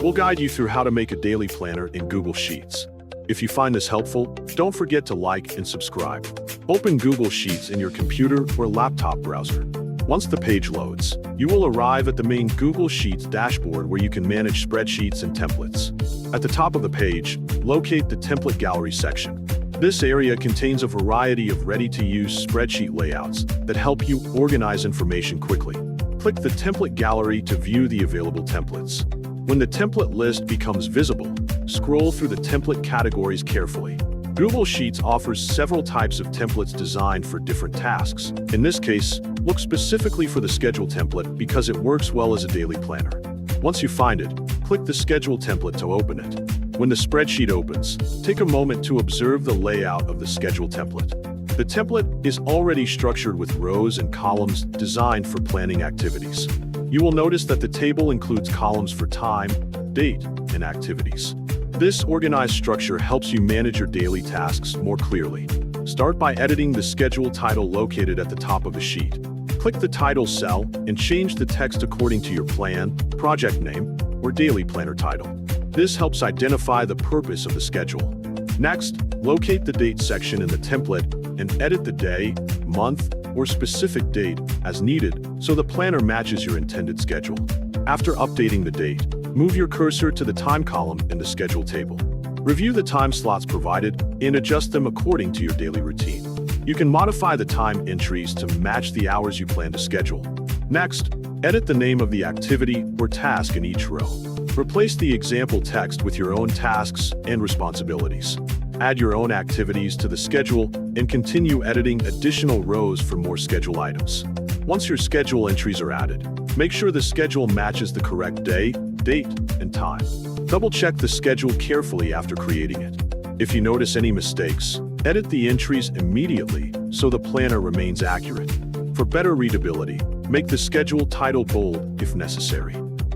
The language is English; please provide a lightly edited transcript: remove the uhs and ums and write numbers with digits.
We'll guide you through how to make a daily planner in Google Sheets. If you find this helpful, don't forget to like and subscribe. Open Google Sheets in your computer or laptop browser. Once the page loads, you will arrive at the main Google Sheets dashboard where you can manage spreadsheets and templates. At the top of the page, locate the Template Gallery section. This area contains a variety of ready-to-use spreadsheet layouts that help you organize information quickly. Click the Template Gallery to view the available templates. When the template list becomes visible, scroll through the template categories carefully. Google Sheets offers several types of templates designed for different tasks. In this case, look specifically for the schedule template because it works well as a daily planner. Once you find it, click the schedule template to open it. When the spreadsheet opens, take a moment to observe the layout of the schedule template. The template is already structured with rows and columns designed for planning activities. You will notice that the table includes columns for time, date, and activities. This organized structure helps you manage your daily tasks more clearly. Start by editing the schedule title located at the top of the sheet. Click the title cell and change the text according to your plan, project name, or daily planner title. This helps identify the purpose of the schedule. Next, locate the date section in the template and edit the day, month, or specific date as needed so the planner matches your intended schedule. After updating the date, move your cursor to the time column in the schedule table. Review the time slots provided and adjust them according to your daily routine. You can modify the time entries to match the hours you plan to schedule. Next, edit the name of the activity or task in each row. Replace the example text with your own tasks and responsibilities. Add your own activities to the schedule and continue editing additional rows for more schedule items. Once your schedule entries are added, make sure the schedule matches the correct day, date, and time. Double-check the schedule carefully after creating it. If you notice any mistakes, edit the entries immediately so the planner remains accurate. For better readability, make the schedule title bold if necessary.